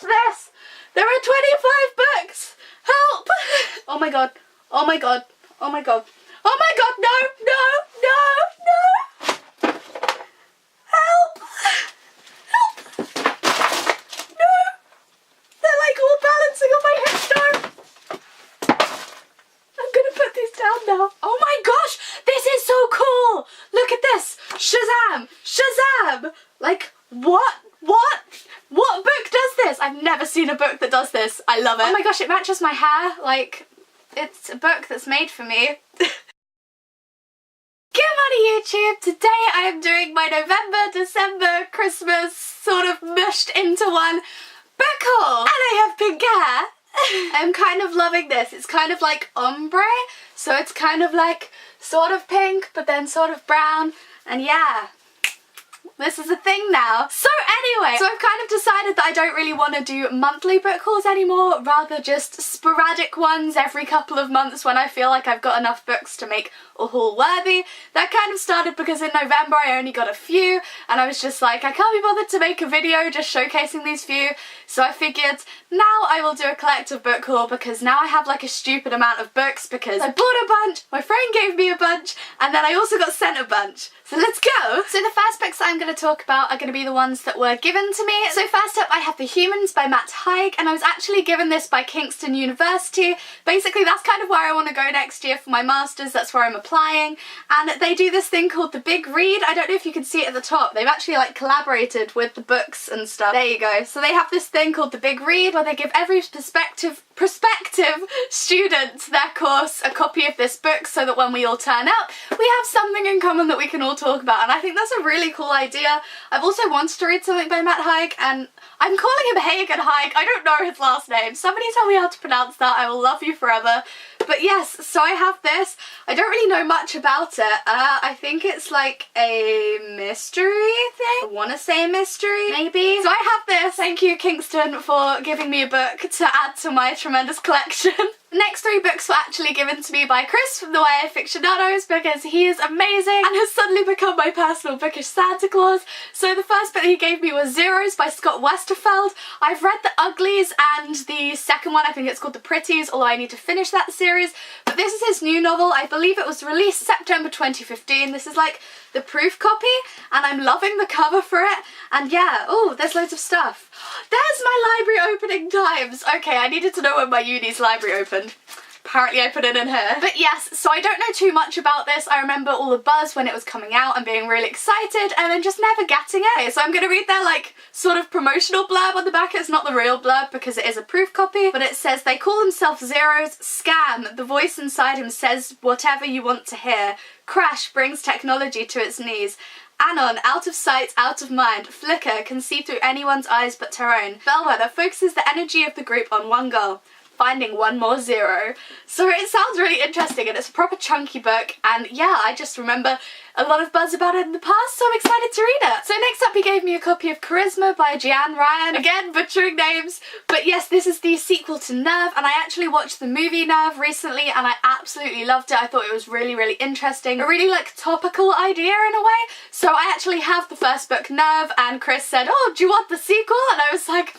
is this? There are 25 books! Help! Oh my god. Oh my god. Oh my god. Oh my god, no, no, no, no! Help! Help! No! They're like all balancing on my hips, no! I'm gonna put these down now. Oh my gosh! This is so cool! Look at this! Shazam! Shazam! Like, what? What? What book does this? I've never seen a book that does this. I love it. Oh my gosh, it matches my hair. Like, it's a book that's made for me. Good morning, YouTube! Today I am doing my November, December, Christmas sort of mushed into one book haul. And I have pink hair. I'm kind of loving this. It's kind of like ombre, so it's kind of like sort of pink, but then sort of brown. And yeah, this is a thing now. So anyway, so I've kind of decided that I don't really want to do monthly book hauls anymore, rather just sporadic ones every couple of months when I feel like I've got enough books to make a haul worthy. That kind of started because in November I only got a few and I was just like, I can't be bothered to make a video just showcasing these few, so I figured now I will do a collective book haul because now I have like a stupid amount of books because I bought a bunch, my friend gave me a bunch, and then I also got sent a bunch. So let's go! So the first books that I'm going to talk about are going to be the ones that were given to me. So first up I have The Humans by Matt Haig, and I was actually given this by Kingston University. Basically that's kind of where I want to go next year for my masters, that's where I'm applying, and they do this thing called the Big Read. I don't know if you can see it at the top, they've actually like collaborated with the books and stuff. There you go. So they have this thing called the Big Read where they give every prospective student their course a copy of this book so that when we all turn up we have something in common that we can all talk about, and I think that's a really cool idea. I've also wanted to read something by Matt Haig, and I'm calling him Haig and Haig, I don't know his last name. Somebody tell me how to pronounce that, I will love you forever. But yes, so I have this. I don't really know much about it. I think it's like a mystery thing. I want to say mystery, maybe. So I have this. Thank you, Kingston, for giving me a book to add to my tremendous collection. The next three books were actually given to me by Chris from the YA Fictionados because he is amazing and has suddenly become my personal bookish Santa Claus. So the first book that he gave me was Zeros by Scott Westerfeld. I've read The Uglies and the second one, I think it's called The Pretties, although I need to finish that series. But this is his new novel. I believe it was released September 2015. This is like the proof copy and I'm loving the cover for it. And yeah, oh, there's loads of stuff. There's my library opening times. Okay, I needed to know when my uni's library opened. Apparently I put it in here. But yes, so I don't know too much about this. I remember all the buzz when it was coming out and being really excited and then just never getting it. Okay, so I'm gonna read their like sort of promotional blurb on the back. It's not the real blurb because it is a proof copy, but it says they call themselves Zeros. Scam. The voice inside him says whatever you want to hear. Crash brings technology to its knees. Anon, out of sight, out of mind. Flicker can see through anyone's eyes but her own. Bellwether focuses the energy of the group on one goal. Finding one more zero. So it sounds really interesting and it's a proper chunky book, and yeah, I just remember a lot of buzz about it in the past, so I'm excited to read it. So next up he gave me a copy of Charisma by Jeanne Ryan. Again, butchering names. But yes, this is the sequel to Nerve, and I actually watched the movie Nerve recently and I absolutely loved it. I thought it was really, really interesting. A really like topical idea in a way. So I actually have the first book, Nerve, and Chris said, oh, do you want the sequel? And I was like,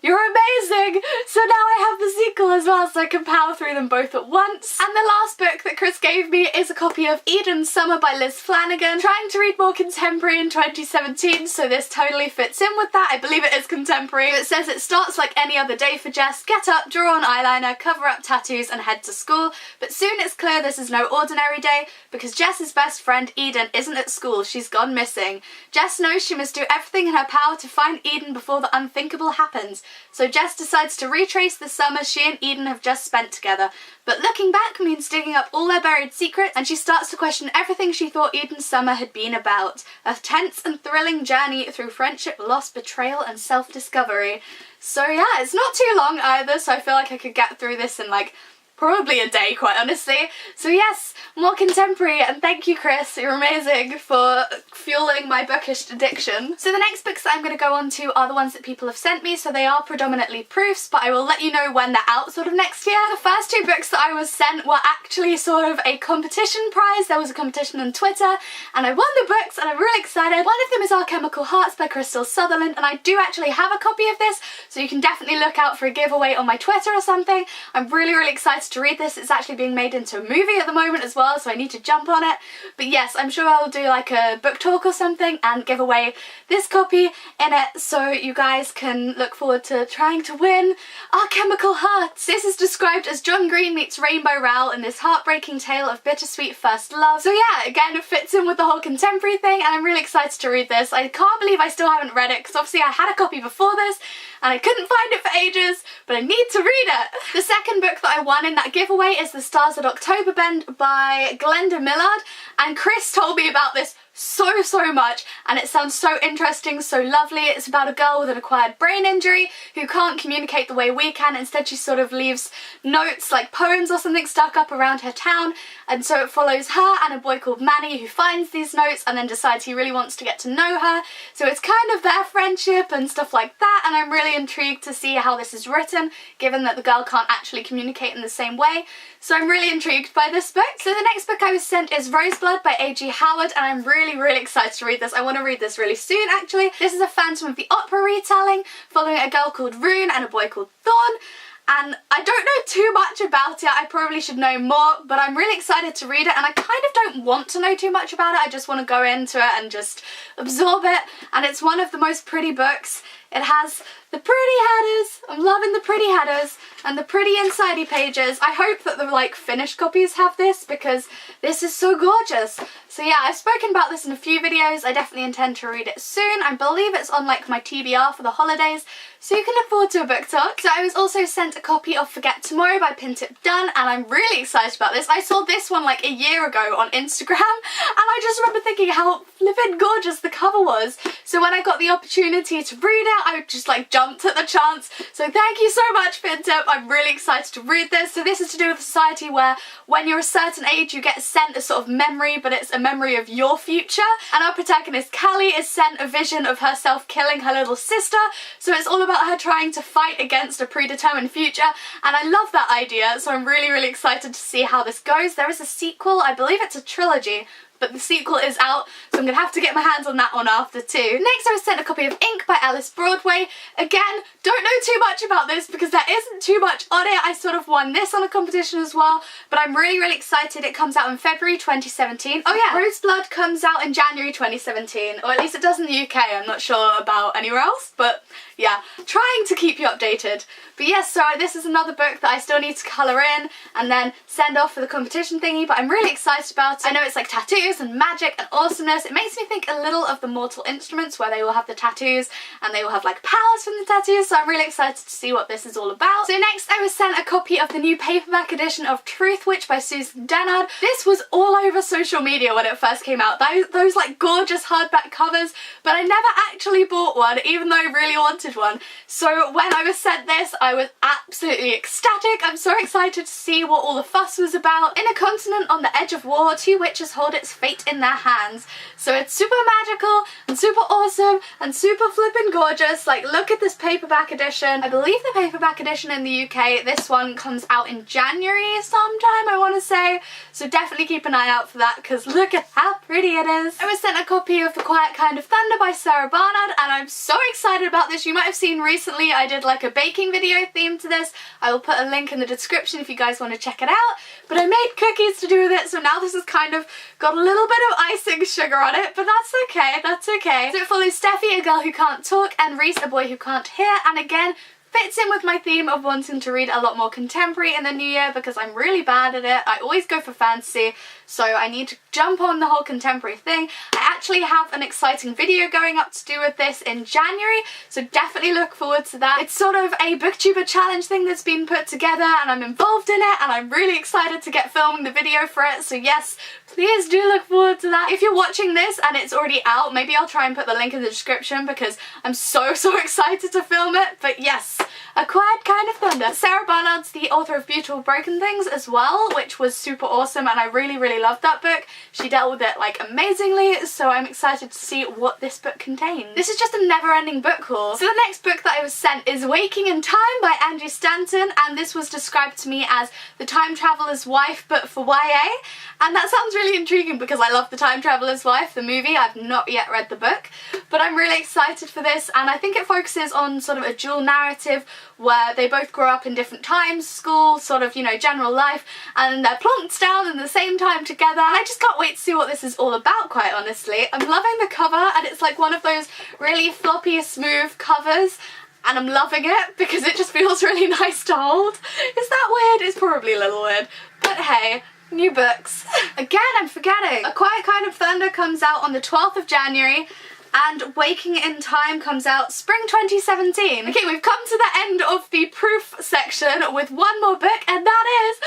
you're amazing! So now I have the sequel as well, so I can power through them both at once. And the last book that Chris gave me is a copy of Eden Summer by Liz Flanagan. Trying to read more contemporary in 2017, so this totally fits in with that. I believe it is contemporary. It says it starts like any other day for Jess. Get up, draw on eyeliner, cover up tattoos and head to school. But soon it's clear this is no ordinary day because Jess's best friend Eden isn't at school. She's gone missing. Jess knows she must do everything in her power to find Eden before the unthinkable happens. So Jess decides to retrace the summer she and Eden have just spent together. But looking back means digging up all their buried secrets, and she starts to question everything she thought Eden's summer had been about. A tense and thrilling journey through friendship, loss, betrayal and self-discovery. So yeah, it's not too long either, so I feel like I could get through this in like probably a day, quite honestly. So yes, more contemporary, and thank you, Chris, you're amazing for fueling my bookish addiction. So the next books that I'm going to go on to are the ones that people have sent me, so they are predominantly proofs, but I will let you know when they're out sort of next year. The first two books that I was sent were actually sort of a competition prize. There was a competition on Twitter, and I won the books, and I'm really excited. One of them is Our Chemical Hearts by Crystal Sutherland, and I do actually have a copy of this, so you can definitely look out for a giveaway on my Twitter or something. I'm really, really excited to read this. It's actually being made into a movie at the moment as well, so I need to jump on it. But yes, I'm sure I'll do like a book talk or something and give away this copy in it, so you guys can look forward to trying to win Our Chemical Hearts. This is described as John Green meets Rainbow Rowell in this heartbreaking tale of bittersweet first love. So yeah, again, it fits in with the whole contemporary thing, and I'm really excited to read this. I can't believe I still haven't read it, because obviously I had a copy before this and I couldn't find it for ages, but I need to read it. The second book that I won in that giveaway is The Stars at October Bend by Glenda Millard, and Chris told me about this so much, and it sounds so interesting, so lovely. It's about a girl with an acquired brain injury who can't communicate the way we can. Instead, she sort of leaves notes, like poems or something, stuck up around her town, and so it follows her and a boy called Manny who finds these notes and then decides he really wants to get to know her. So it's kind of their friendship and stuff like that, and I'm really intrigued to see how this is written, given that the girl can't actually communicate in the same way. So I'm really intrigued by this book. So the next book I was sent is Roseblood by A.G. Howard, and I'm really excited to read this. I want to read this really soon, actually. This is a Phantom of the Opera retelling following a girl called Rune and a boy called Thorn, and I don't know too much about it. I probably should know more, but I'm really excited to read it, and I kind of don't want to know too much about it. I just want to go into it and just absorb it, and it's one of the most pretty books. It has the pretty headers. I'm loving the pretty headers and the pretty insidey pages. I hope that the like finished copies have this, because this is so gorgeous. So yeah, I've spoken about this in a few videos. I definitely intend to read it soon. I believe it's on like my TBR for the holidays, so you can look forward to a book talk. So I was also sent a copy of Forget Tomorrow by Pintip Dunn, and I'm really excited about this. I saw this one like a year ago on Instagram, and I just remember thinking how flippin' gorgeous the cover was. So when I got the opportunity to read it, I just like jumped at the chance. So thank you so much, Pintip. I'm really excited to read this. So this is to do with a society where when you're a certain age you get sent a sort of memory, but it's a memory of your future, and our protagonist Callie is sent a vision of herself killing her little sister. So it's all about her trying to fight against a predetermined future, and I love that idea, so I'm really excited to see how this goes. There is a sequel, I believe it's a trilogy, but the sequel is out, so I'm going to have to get my hands on that one after too. Next I was sent a copy of Ink by Alice Broadway. Again, don't know too much about this because there isn't too much on it. I sort of won this on a competition as well, but I'm really excited. It comes out in February 2017. Oh yeah, Roseblood comes out in January 2017, or at least it does in the UK. I'm not sure about anywhere else, but yeah, trying to keep you updated. But yes, so this is another book that I still need to colour in and then send off for the competition thingy, but I'm really excited about it. I know it's like tattoos and magic and awesomeness. It makes me think a little of the Mortal Instruments, where they all have the tattoos and they all have like powers from the tattoos, so I'm really excited to see what this is all about. So next I was sent a copy of the new paperback edition of Truth Witch by Susan Dennard. This was all over social media when it first came out, those like gorgeous hardback covers, but I never actually bought one, even though I really wanted one. So when I was sent this, I was absolutely ecstatic. I'm so excited to see what all the fuss was about. In a continent on the edge of war, two witches hold its fate in their hands. So it's super magical and super awesome and super flippin' gorgeous. Like, look at this paperback edition. I believe the paperback edition in the UK, this one comes out in January sometime, I want to say. So definitely keep an eye out for that, because look at how pretty it is. I was sent a copy of The Quiet Kind of Thunder by Sarah Barnard, and I'm so excited about this. You might have seen recently I did like a baking video themed to this. I will put a link in the description if you guys want to check it out. But I made cookies to do with it, so now this has kind of got a little bit of icing sugar on it, but that's okay, that's okay. So it follows Steffi, a girl who can't talk, and Reese, a boy who can't hear, and again, fits in with my theme of wanting to read a lot more contemporary in the new year, because I'm really bad at it. I always go for fantasy, so I need to jump on the whole contemporary thing. I actually have an exciting video going up to do with this in January, so definitely look forward to that. It's sort of a booktuber challenge thing that's been put together, and I'm involved in it, and I'm really excited to get filming the video for it, so yes, please do look forward to that. If you're watching this and it's already out, maybe I'll try and put the link in the description, because I'm so excited to film it. But yes, A Quiet Kind of Thunder. Sarah Barnard's the author of Beautiful Broken Things as well, which was super awesome, and I really, really loved that book. She dealt with it like amazingly, so I'm excited to see what this book contains. This is just a never-ending book haul. So the next book that I was sent is Waking in Time by Andrew Stanton, and this was described to me as The Time Traveller's Wife but for YA, and that sounds really intriguing because I love The Time Traveller's Wife, the movie. I've not yet read the book, but I'm really excited for this, and I think it focuses on sort of a dual narrative where they both grow up in different times, school, sort of, you know, general life, and they're plonked down in the same time together, and I just can't wait to see what this is all about, quite honestly. I'm loving the cover, and it's like one of those really floppy, smooth covers, and I'm loving it because it just feels really nice to hold. Is that weird? It's probably a little weird, but hey, new books. Again, I'm forgetting. A Quiet Kind of Thunder comes out on the 12th of January, and Waking in Time comes out spring 2017. Okay, we've come to the end of the proof section with one more book, and that is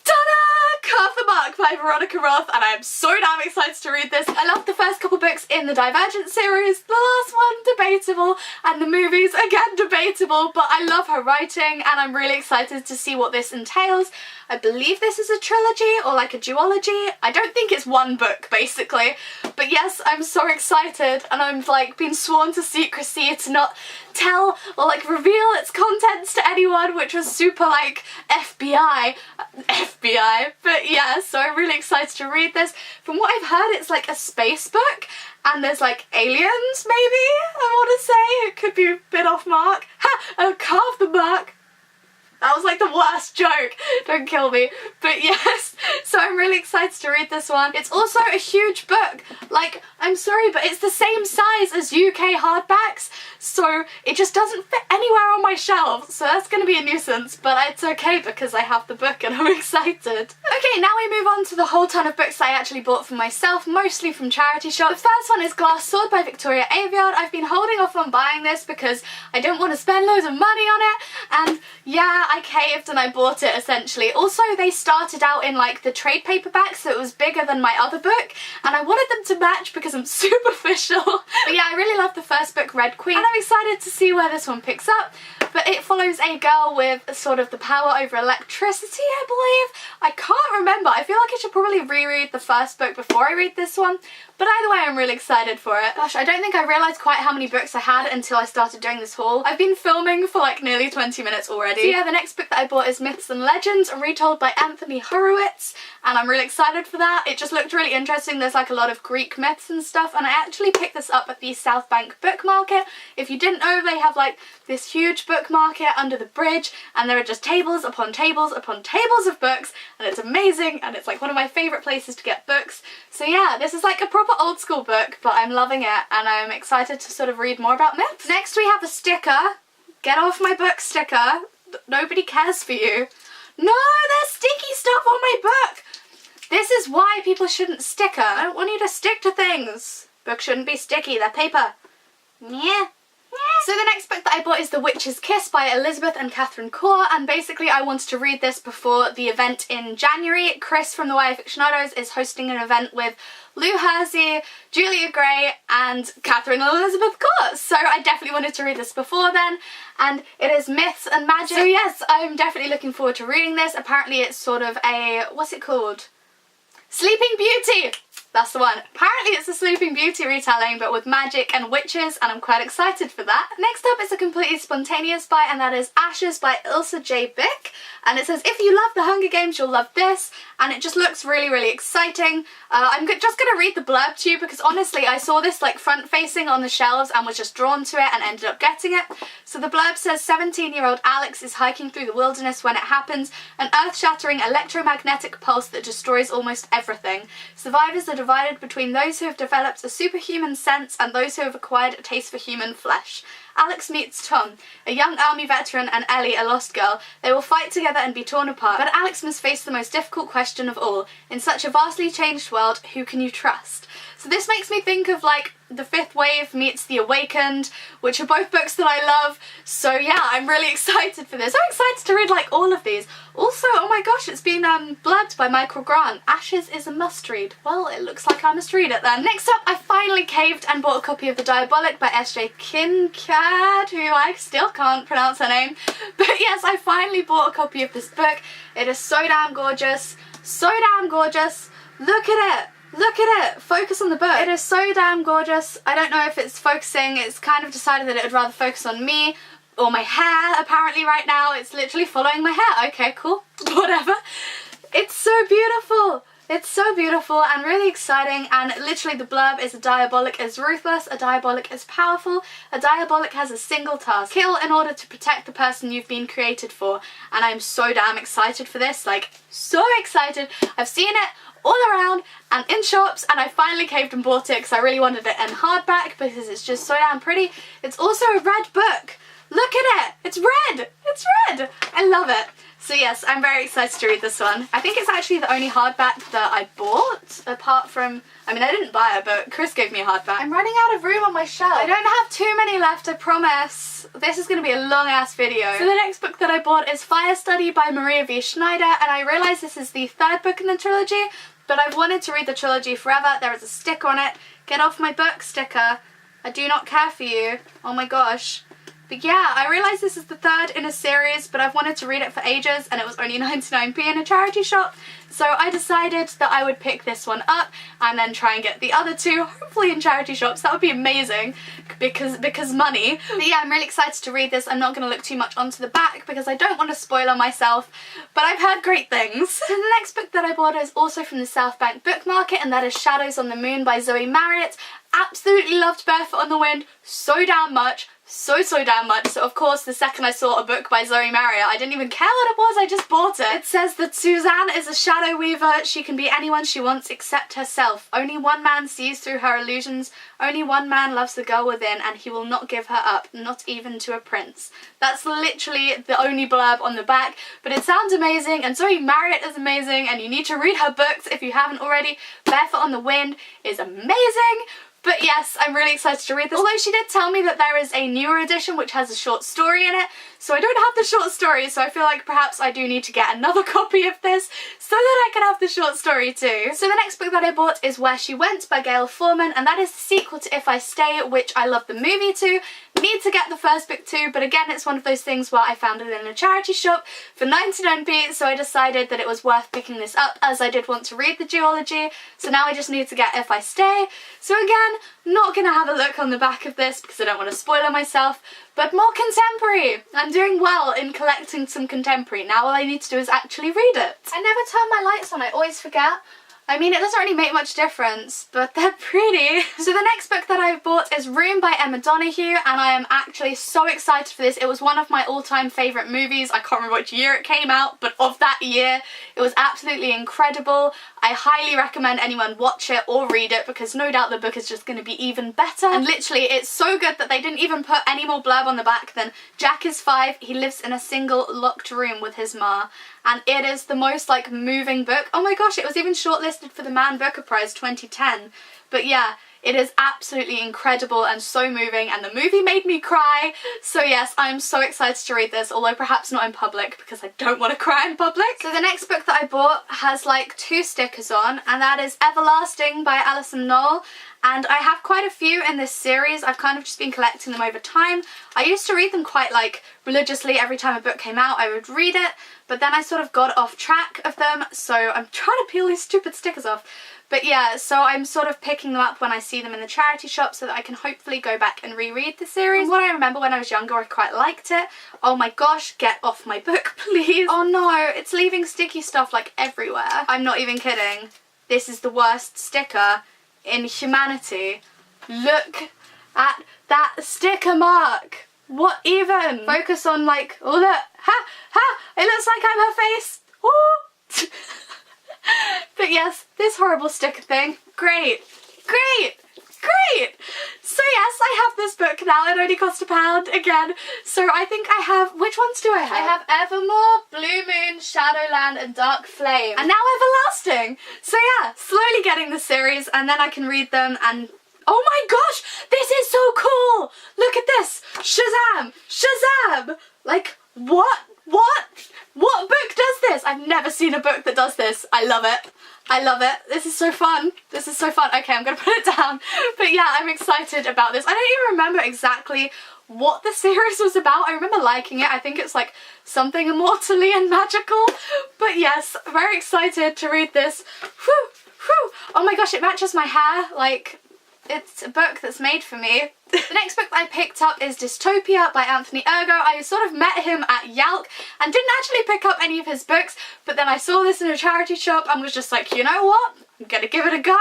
Donna! Carve the Mark by Veronica Roth, and I am so damn excited to read this. I loved the first couple books in the Divergent series, the last one debatable, and the movies again debatable, but I love her writing and I'm really excited to see what this entails. I believe this is a trilogy or like a duology. I don't think it's one book basically, but yes, I'm so excited, and I'm like been sworn to secrecy to not tell or like reveal its contents to anyone, which was super like FBI, but yeah, so I'm really excited to read this. From what I've heard, it's like a space book, and there's like aliens maybe, I want to say. It could be a bit off mark. Ha! I'll carve the mark. That was like the worst joke, don't kill me. But yes, so I'm really excited to read this one. It's also a huge book. Like, I'm sorry, but it's the same size as UK hardbacks, so it just doesn't fit anywhere on my shelf. So that's gonna be a nuisance, but it's okay because I have the book and I'm excited. Okay, now we move on to the whole ton of books I actually bought for myself, mostly from charity shops. The first one is Glass Sword by Victoria Aveyard. I've been holding off on buying this because I don't want to spend loads of money on it, and yeah, I caved and I bought it essentially. Also, they started out in like the trade paperback, so it was bigger than my other book, and I wanted them to match because I'm superficial. But yeah, I really love the first book, Red Queen, and I'm excited to see where this one picks up. But it follows a girl with sort of the power over electricity, I believe. I can't remember. I feel like I should probably reread the first book before I read this one. But either way, I'm really excited for it. Gosh, I don't think I realised quite how many books I had until I started doing this haul. I've been filming for like nearly 20 minutes already. So yeah, the next book that I bought is Myths and Legends, retold by Anthony Horowitz, and I'm really excited for that. It just looked really interesting. There's like a lot of Greek myths and stuff, and I actually picked this up at the South Bank Book Market. If you didn't know, they have like this huge book market under the bridge, and there are just tables upon tables upon tables of books, and it's amazing, and it's like one of my favourite places to get books. So yeah, this is like a proper old school book, but I'm loving it, and I'm excited to sort of read more about myths. Next we have a sticker. Get off my book sticker. Nobody cares for you. No, there's sticky stuff on my book. This is why people shouldn't sticker. I don't want you to stick to things. Books shouldn't be sticky, they're paper. Yeah. So the next book that I bought is The Witch's Kiss by Elizabeth and Catherine Kaur, and basically I wanted to read this before the event in January. Chris from the YA Fictionados is hosting an event with Lou Hersey, Julia Gray and Catherine and Elizabeth Kaur, so I definitely wanted to read this before then, and it is Myths and Magic. So yes, I'm definitely looking forward to reading this. Apparently it's sort of a, what's it called? Sleeping Beauty! That's the one. Apparently it's a Sleeping Beauty retelling, but with magic and witches, and I'm quite excited for that. Next up is a completely spontaneous buy, and that is Ashes by Ilsa J. Bick. And it says, if you love the Hunger Games, you'll love this. And it just looks really, really exciting. I'm just going to read the blurb to you because honestly, I saw this like front-facing on the shelves and was just drawn to it and ended up getting it. So the blurb says, 17-year-old Alex is hiking through the wilderness when it happens, an earth-shattering electromagnetic pulse that destroys almost everything. Survivors are divided between those who have developed a superhuman sense and those who have acquired a taste for human flesh. Alex meets Tom, a young army veteran, and Ellie, a lost girl. They will fight together and be torn apart, but Alex must face the most difficult question of all. In such a vastly changed world, who can you trust? So this makes me think of like The Fifth Wave meets The Awakened, which are both books that I love. So yeah, I'm really excited for this. I'm excited to read like all of these. Also, oh my gosh, it's been blurbed by Michael Grant. Ashes is a must read. Well, it looks like I must read it then. Next up, I finally caved and bought a copy of The Diabolic by S.J. Kincaid. who I still can't pronounce her name. But yes, I finally bought a copy of this book. It is so damn gorgeous. So damn gorgeous. Look at it. Look at it. Focus on the book. It is so damn gorgeous. I don't know if it's focusing. It's kind of decided that it would rather focus on me or my hair apparently right now. It's literally following my hair. Okay, cool. Whatever. It's so beautiful. It's so beautiful and really exciting, and literally the blurb is: a diabolic is ruthless, a diabolic is powerful, a diabolic has a single task: kill in order to protect the person you've been created for. And I'm so damn excited for this, like so excited. I've seen it all around and in shops, and I finally caved and bought it because I really wanted it in hardback because it's just so damn pretty. It's also a red book. Look at it. It's red. It's red. I love it. So yes, I'm very excited to read this one. I think it's actually the only hardback that I bought, apart from, I mean, I didn't buy it, but Chris gave me a hardback. I'm running out of room on my shelf. I don't have too many left, I promise. This is going to be a long ass video. So the next book that I bought is Fire Study by Maria V. Schneider, and I realise this is the third book in the trilogy, but I've wanted to read the trilogy forever. There is a sticker on it. Get off my book sticker. I do not care for you. Oh my gosh. But yeah, I realise this is the third in a series, but I've wanted to read it for ages and it was only 99p in a charity shop. So I decided that I would pick this one up and then try and get the other two, hopefully in charity shops. That would be amazing because money. But yeah, I'm really excited to read this. I'm not going to look too much onto the back because I don't want to spoil on myself, but I've heard great things. So the next book that I bought is also from the South Bank Book Market, and that is Shadows on the Moon by Zoe Marriott. Absolutely loved Barefoot on the Wind so damn much. So damn much. So of course the second I saw a book by Zoe Marriott, I didn't even care what it was, I just bought it. It says that Suzanne is a shadow weaver. She can be anyone she wants except herself. Only one man sees through her illusions. Only one man loves the girl within, and he will not give her up, not even to a prince. That's literally the only blurb on the back, but it sounds amazing, and Zoe Marriott is amazing, and you need to read her books if you haven't already. Barefoot on the Wind is amazing. But yes, I'm really excited to read this. Although she did tell me that there is a newer edition which has a short story in it, so I don't have the short story, so I feel like perhaps I do need to get another copy of this so that I can have the short story too. So the next book that I bought is Where She Went by Gail Forman, and that is the sequel to If I Stay, which I love the movie too. Need to get the first book too, but again, it's one of those things where I found it in a charity shop for 99p, so I decided that it was worth picking this up as I did want to read the duology. So now I just need to get If I Stay. So again, not gonna have a look on the back of this because I don't want to spoil it myself, but more contemporary. I'm doing well in collecting some contemporary. Now all I need to do is actually read it. I never turn my lights on, I always forget. I mean, it doesn't really make much difference, but they're pretty. So the next book that I've bought is Room by Emma Donoghue, and I am actually so excited for this. It was one of my all-time favourite movies. I can't remember which year it came out, but of that year, it was absolutely incredible. I highly recommend anyone watch it or read it because no doubt the book is just going to be even better. And literally, it's so good that they didn't even put any more blurb on the back than Jack is 5, he lives in a single locked room with his ma. And it is the most like moving book. Oh my gosh, it was even shortlisted for the Man Booker Prize 2010. But yeah, it is absolutely incredible and so moving, and the movie made me cry. So yes, I'm so excited to read this, although perhaps not in public because I don't want to cry in public. So the next book that I bought has like 2 stickers on, and that is Everlasting by Alison Knoll. And I have quite a few in this series. I've kind of just been collecting them over time. I used to read them quite like religiously. Every time a book came out I would read it, but then I sort of got off track of them, so I'm trying to peel these stupid stickers off. But yeah, so I'm sort of picking them up when I see them in the charity shop so that I can hopefully go back and reread the series. What I remember when I was younger, I quite liked it. Oh my gosh, get off my book, please. Oh no, it's leaving sticky stuff like everywhere. I'm not even kidding. This is the worst sticker in humanity. Look at that sticker mark. What even? Focus on like, oh look, ha, ha, it looks like I'm her face. Ooh. But yes, this horrible sticker thing, great, great, great. So yes, I have this book now. It only cost £1 again. So I think I have, which ones do I have? I have Evermore, Blue Moon, Shadowland and Dark Flame. And now Everlasting. So yeah, slowly getting the series and then I can read them and oh my gosh, this is so cool. Look at this. Shazam, Shazam. Like what? What book does this? I've never seen a book that does this. I love it. I love it. This is so fun. This is so fun. Okay, I'm gonna put it down. But yeah, I'm excited about this. I don't even remember exactly what the series was about. I remember liking it. I think it's like something immortally and magical. But yes, very excited to read this. Whew, whew. Oh my gosh, it matches my hair. Like, it's a book that's made for me. The next book that I picked up is Dystopia by Anthony Ergo. I sort of met him at Yalc and didn't actually pick up any of his books, but then I saw this in a charity shop and was just like, you know what? I'm gonna give it a go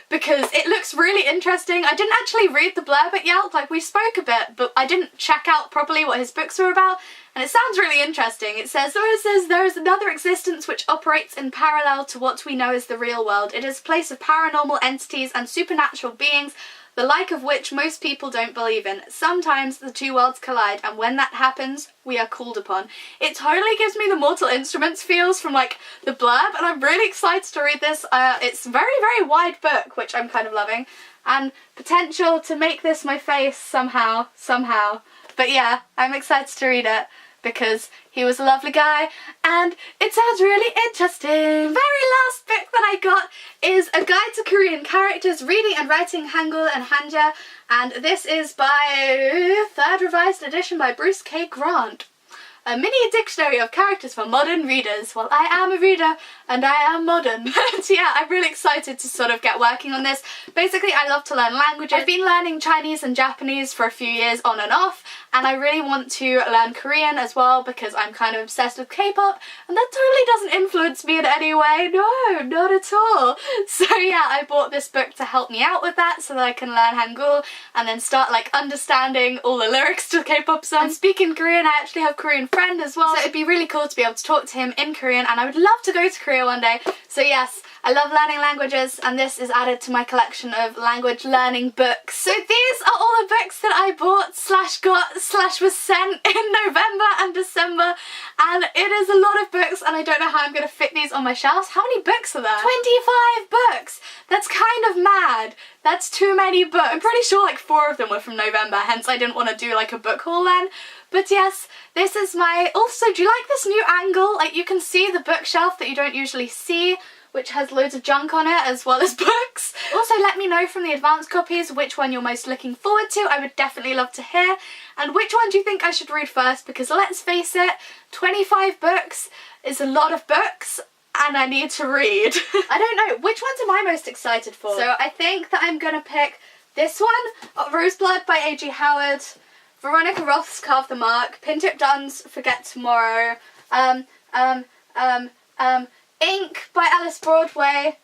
because it looks really interesting. I didn't actually read the blurb at Yalc, like we spoke a bit, but I didn't check out properly what his books were about, and it sounds really interesting. It says, there is another existence which operates in parallel to what we know as the real world. It is a place of paranormal entities and supernatural beings, the like of which most people don't believe in. Sometimes the two worlds collide, and when that happens, we are called upon. It totally gives me the Mortal Instruments feels from like the blurb, and I'm really excited to read this. It's a very, very wide book, which I'm kind of loving, and potential to make this my face somehow. But yeah, I'm excited to read it because he was a lovely guy and it sounds really interesting. Very last book that I got is A Guide to Korean Characters, Reading and Writing Hangul and Hanja, and this is by 3rd revised edition by Bruce K. Grant. A mini dictionary of characters for modern readers. Well, I am a reader and I am modern. So yeah, I'm really excited to sort of get working on this. Basically, I love to learn languages. I've been learning Chinese and Japanese for a few years on and off, and I really want to learn Korean as well because I'm kind of obsessed with K-pop, and that totally doesn't influence me in any way. No, not at all. So yeah, I bought this book to help me out with that so that I can learn Hangul and then start like understanding all the lyrics to K-pop songs. And speaking Korean, I actually have a Korean friend as well, so it'd be really cool to be able to talk to him in Korean, and I would love to go to Korea one day. So yes, I love learning languages, and this is added to my collection of language learning books. So these are all the books that I bought slash got slash was sent in November and December, and it is a lot of books, and I don't know how I'm going to fit these on my shelves. How many books are there? 25 books! That's kind of mad. That's too many books. I'm pretty sure like 4 of them were from November, hence I didn't want to do like a book haul then. But yes, this is my... Also, do you like this new angle? Like, you can see the bookshelf that you don't usually see, which has loads of junk on it as well as books. Also, let me know from the advanced copies which one you're most looking forward to. I would definitely love to hear. And which one do you think I should read first? Because let's face it, 25 books is a lot of books, and I need to read. I don't know, which ones am I most excited for? So I think that I'm gonna pick this one, Roseblood by A.G. Howard, Veronica Roth's Carve the Mark, Pintip Dunn's Forget Tomorrow, Ink by Alice Broadway.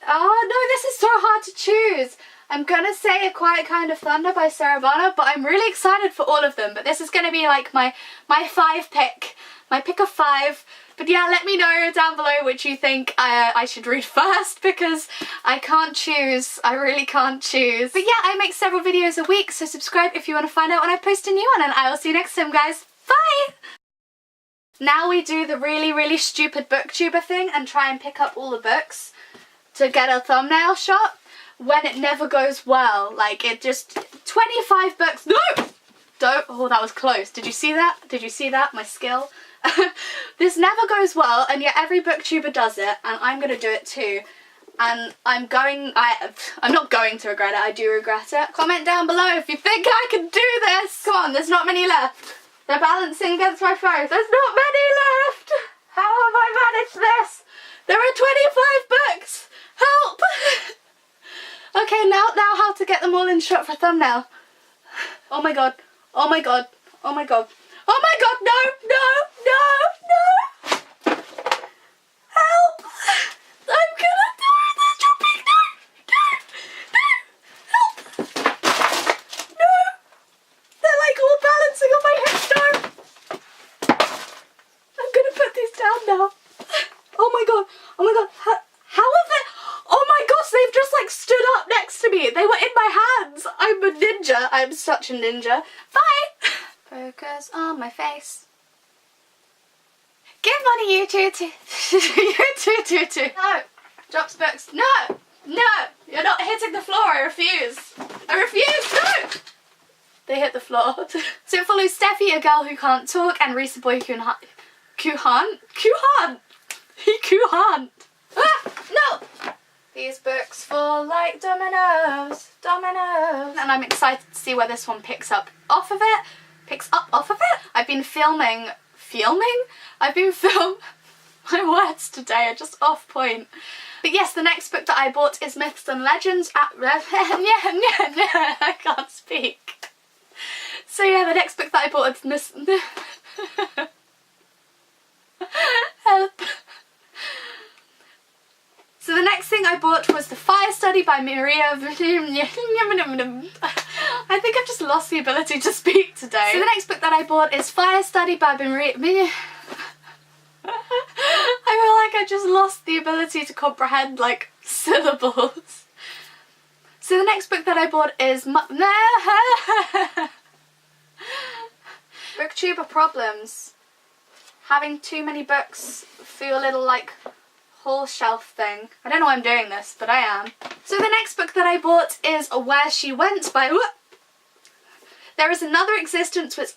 Oh no, this is so hard to choose. I'm gonna say A Quiet Kind of Thunder by Sarah Varner, but I'm really excited for all of them. But this is gonna be like my 5 pick, my pick of 5. But yeah, let me know down below which you think I should read first, because I can't choose. I really can't choose. But yeah, I make several videos a week, so subscribe if you want to find out when I post a new one, and I will see you next time, guys. Bye! Now we do the really, really stupid booktuber thing and try and pick up all the books to get a thumbnail shot when it never goes well. Like, it just... 25 books... No! Don't... Oh, that was close. Did you see that? Did you see that? My skill? This never goes well, and yet every booktuber does it, and I'm gonna do it too. And I'm not going to regret it, I do regret it. Comment down below if you think I can do this! Come on, there's not many left. They're balancing against my face. There's not many left! How have I managed this? There are 25 books! Help! Okay, now how to get them all in shot for a thumbnail. Oh my god. Oh my god. Oh my god. Oh my god, no! Help! I'm gonna die! They're jumping! No! Help! No! They're like all balancing on my head. No! I'm gonna put these down now. Oh my god. Oh my god. How have they... Oh my gosh, they've just like stood up next to me. They were in my hands. I'm a ninja. I'm such a ninja. Bye! Focus on my face. Give money, you two. No! Drops books. No! No! You're not hitting the floor. I refuse. I refuse! No! They hit the floor. So it follows Steffi, a girl who can't talk, and Risa Boy Kuhan. Ah! No! These books fall like dominoes. And I'm excited to see where this one picks up off of it. picks up off of it. I've been my words today are just off point. But yes, the next book that I bought is Myths and Legends I can't speak. So yeah, the next book that I bought is Help. So the next thing I bought was The Fire Study by Maria. I think I've just lost the ability to speak today. So the next book that I bought is Fire Study by Maria. I feel like I just lost the ability to comprehend like syllables. So the next book that I bought is Booktuber problems. Having too many books for your little like whole shelf thing. I don't know why I'm doing this, but I am. So the next book that I bought is Where She Went by There Is Another Existence Which